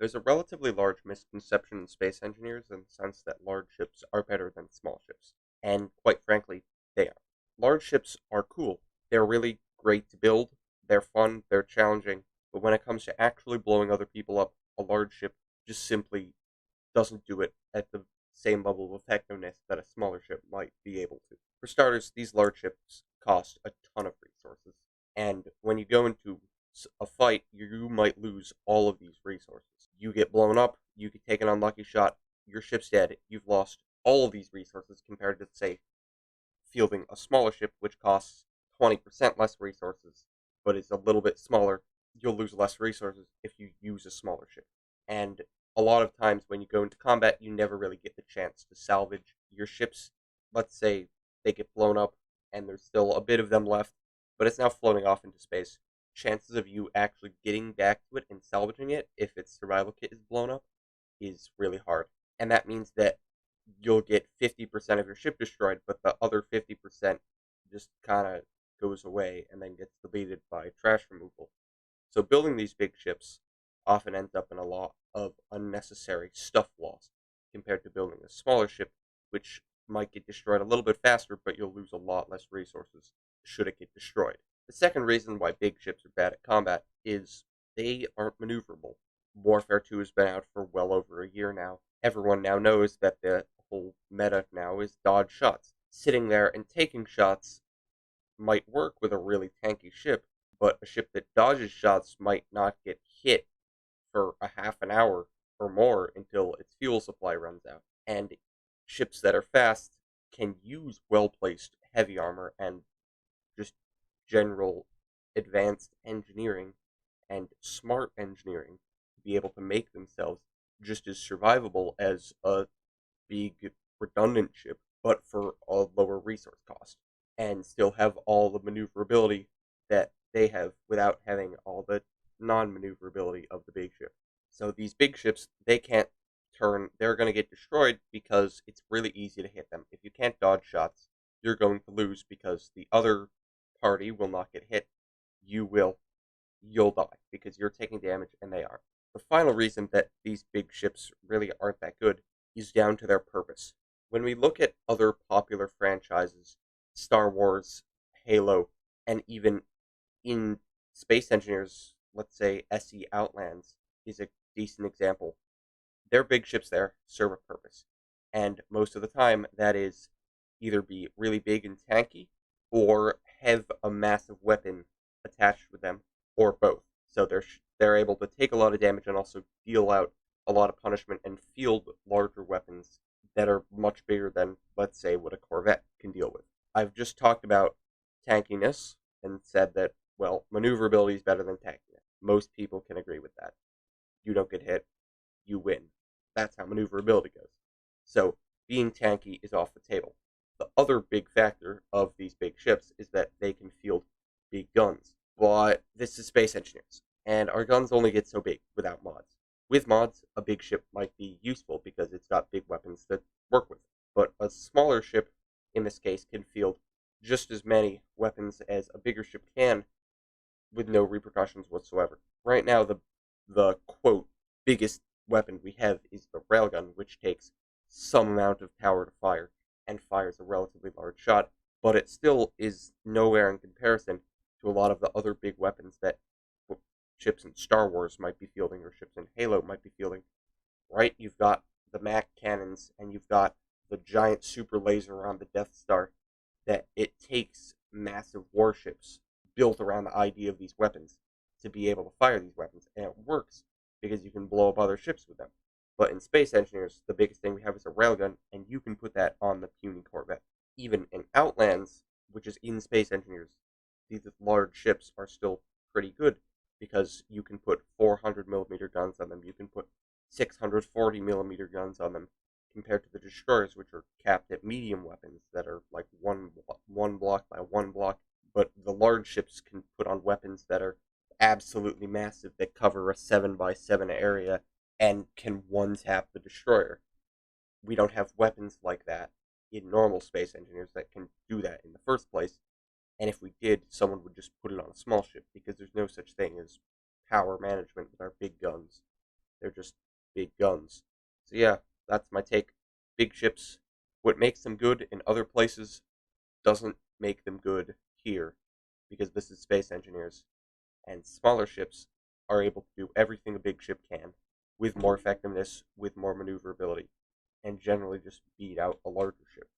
There's a relatively large misconception in space engineers in the sense that large ships are better than small ships. And quite frankly, they are. Large ships are cool. They're really great to build, they're fun, they're challenging, but when it comes to actually blowing other people up, a large ship just simply doesn't do it at the same level of effectiveness that a smaller ship might be able to. For starters, these large ships cost a ton of resources, and when you go into a fight, you might lose all of these resources. You get blown up, you could take an unlucky shot, your ship's dead, you've lost all of these resources compared to, say, fielding a smaller ship, which costs 20% less resources, but is a little bit smaller. You'll lose less resources if you use a smaller ship. And a lot of times when you go into combat, you never really get the chance to salvage your ships. Let's say they get blown up and there's still a bit of them left, but it's now floating off into space. Chances of you actually getting back to it and salvaging it, if its survival kit is blown up, is really hard. And that means that you'll get 50% of your ship destroyed, but the other 50% just kind of goes away and then gets deleted by trash removal. So building these big ships often ends up in a lot of unnecessary stuff lost compared to building a smaller ship, which might get destroyed a little bit faster, but you'll lose a lot less resources should it get destroyed. The second reason why big ships are bad at combat is they aren't maneuverable. Warfare 2 has been out for well over a year now. Everyone now knows that the whole meta now is dodge shots. Sitting there and taking shots might work with a really tanky ship, but a ship that dodges shots might not get hit for a half an hour or more until its fuel supply runs out. And ships that are fast can use well placed heavy armor and just general advanced engineering and smart engineering to be able to make themselves just as survivable as a big redundant ship, but for a lower resource cost, and still have all the maneuverability that they have without having all the non-maneuverability of the big ship. So these big ships, they can't turn, they're going to get destroyed because it's really easy to hit them. If you can't dodge shots, you're going to lose because the other party will not get hit. You will. You'll die because you're taking damage and they aren't. The final reason that these big ships really aren't that good is down to their purpose. When we look at other popular franchises, Star Wars, Halo, and even in Space Engineers, let's say SE Outlands is a decent example. Their big ships there serve a purpose. And most of the time, that is either be really big and tanky or have a massive weapon attached with them, or both. So they're able to take a lot of damage and also deal out a lot of punishment and field larger weapons that are much bigger than, let's say, what a Corvette can deal with. I've just talked about tankiness and said that, well, maneuverability is better than tankiness. Most people can agree with that. You don't get hit, you win. That's how maneuverability goes. So being tanky is off the table. The other big factor of these big ships is that they can field big guns. But this is Space Engineers, and our guns only get so big without mods. With mods, a big ship might be useful because it's got big weapons to work with. But a smaller ship, in this case, can field just as many weapons as a bigger ship can with no repercussions whatsoever. Right now, the quote biggest weapon we have is the railgun, which takes some amount of power to fire and fires a relatively large shot, but it still is nowhere in comparison to a lot of the other big weapons that ships in Star Wars might be fielding or ships in Halo might be fielding. Right? You've got the Mac cannons and you've got the giant super laser on the Death Star that it takes massive warships built around the idea of these weapons to be able to fire these weapons, and it works because you can blow up other ships with them. But in Space Engineers, the biggest thing we have is a railgun, and you can put that on the puny Corvette. Even in Outlands, which is in Space Engineers, these large ships are still pretty good because you can put 400 millimeter guns on them, you can put 640 millimeter guns on them, compared to the destroyers, which are capped at medium weapons that are like one block by one block. But the large ships can put on weapons that are absolutely massive that cover a 7x7 area and can one-tap the destroyer. We don't have weapons like that in normal Space Engineers that can do that in the first place. And if we did, someone would just put it on a small ship because there's no such thing as power management with our big guns. They're just big guns. So yeah, that's my take. Big ships, what makes them good in other places doesn't make them good here, because this is space engineers. And smaller ships are able to do everything a big ship can, with more effectiveness, with more maneuverability, and generally just beat out a larger ship.